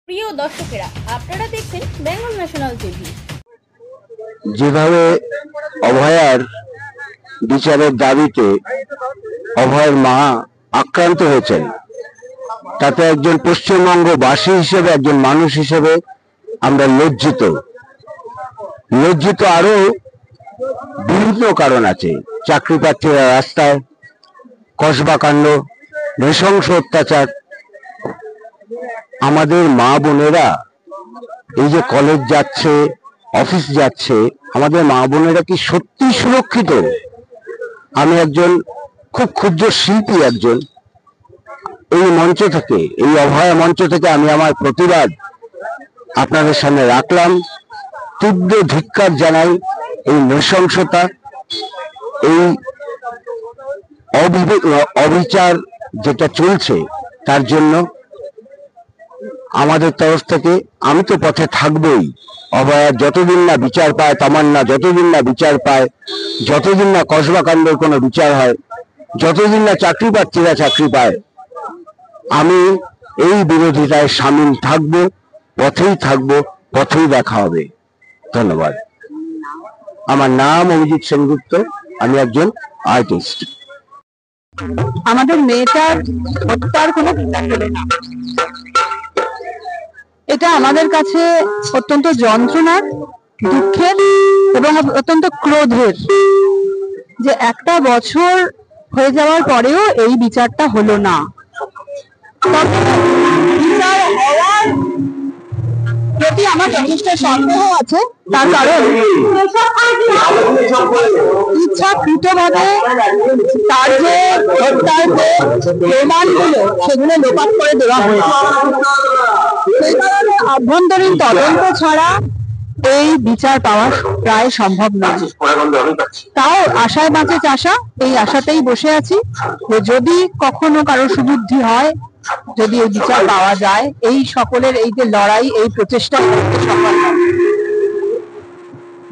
প্রিয় দর্শকেরা, আপনারা দেখছেন বেঙ্গল ন্যাশনাল টিভি। যেভাবে অভয়ার বিচারের দাবিতে অভয়ের মা আক্রান্ত হয়েছেন, তাতে একজন পশ্চিমবঙ্গবাসী হিসেবে, একজন মানুষ হিসেবে আমরা লজ্জিত। আরো বিভিন্ন কারণ আছে। চাকরি প্রার্থীরা রাস্তায়, কসবা কাণ্ড, নৃশংস অত্যাচার। আমাদের মা বোনেরা এই যে কলেজ যাচ্ছে, অফিস যাচ্ছে, আমাদের মা বোনেরা কি সত্যি সুরক্ষিত? আমি একজন খুব ক্ষুদ্র শিল্পী, এই মঞ্চ থেকে, এই অভয়া মঞ্চ থেকে আমি আমার প্রতিবাদ আপনাদের সামনে রাখলাম। তীব্র ধিক্কার জানাই এই নৃশংসতা, এই অবিচার যেটা চলছে, তার জন্য আমাদের তরফ থেকে আমি তো পথে থাকবই। অভয়া যতদিন না বিচার পায়, তামান্না যতদিন না বিচার পায়, যতদিন না কসবা কাণ্ডের কোনো বিচার হয়, যতদিন না চাকরি প্রার্থীরা চাকরি পায়, আমি এই বিরোধিতায় সামিল থাকবো, পথেই থাকবো, পথেই দেখা হবে। ধন্যবাদ। আমার নাম অভিজিৎ সেনগুপ্ত, আমি একজন আর্টিস্ট। আমাদের মেয়েটার হত্যার কোনো বিচার হলো না, এটা আমাদের কাছে অত্যন্ত যন্ত্রণার, দুঃখের এবং অত্যন্ত ক্রোধের, যে একটা বছর হয়ে যাওয়ার পরেও এই বিচারটা হলো না। বিচার হওয়ার প্রতি আমার যথেষ্ট সন্দেহ আছে, তার কারণ ইচ্ছাকৃতভাবে তার যে হত্যার যে প্রমাণগুলো, সেগুলো লোপাট করে দেওয়া হয়েছে। সেই কারণে অভ্যন্তরীণ তদন্ত ছাড়া এই বিচার পাওয়া প্রায় সম্ভব নয়। তাও আশায় বাঁচে চাষা, এই আশাতেই বসে আছি যে যদি কখনো কারো সুবুদ্ধি হয়, যদি এই বিচার পাওয়া যায়, এই সকলের এই যে লড়াই, এই প্রচেষ্টা করতে সফল হবে।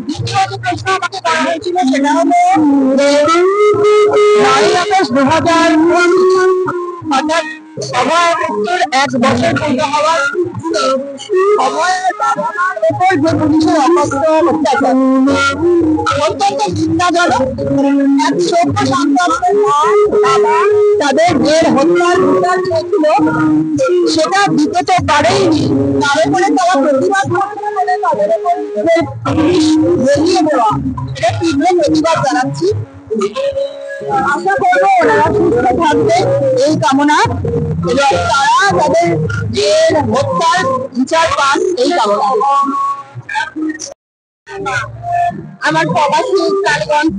দ্বিতীয় যে প্রশ্ন আমাকে করা হয়েছিল সেটা হলো যে 9ই আগস্ট 2000 অর্থাৎ অভয় মৃত্যুর 1 বছর পূর্ণ হওয়ার অভয়ের বাবা মার উপর যে পুলিশের অকথ্য অত্যাচার অত্যন্ত চিন্তাজনক। এক সভ্য সন্তানের বাবা তাদের যে হত্যার বিচার চেয়েছিল সেটা দিতে তো পারেইনি, তার উপরে তারা প্রতিবাদ করছে বলে তাদের উপর পুলিশ বেরিয়ে দেওয়া, এটা তীব্র প্রতিবাদ জানাচ্ছি। আশা করবো ওনারা সুস্থ থাকবে, এই কামনা, এবং তারা তাদের যে হত্যার বিচার পান, এই কামনা। আমার প্রবাসী কালীগঞ্জ,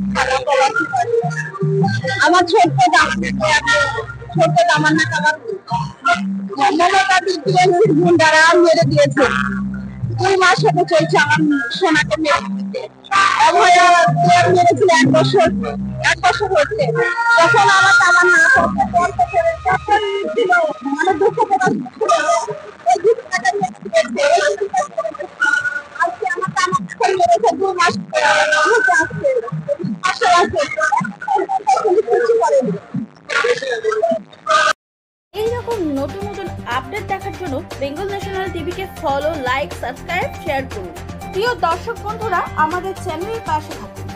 আমার ছোট্ট তামান্না কামাল মমতা টিএমসির গুন্ডারা মেরে দিয়েছে। 2 মাস হতে চলছে আমার সোনাকে মেরে দিতে। অভয়া মেরেছিল 1 বছর হচ্ছে। যখন আমার তামান্না মানে দুঃখ প্রকাশ আজকে আমার তামান্না মেরেছে 2 মাস এইরকম নতুন নতুন আপডেট দেখার জন্য বেঙ্গল ন্যাশনাল টিভিকে ফলো, লাইক, সাবস্ক্রাইব, শেয়ার করুন। প্রিয় দর্শক বন্ধুরা, আমাদের চ্যানেলের পাশে থাকুন।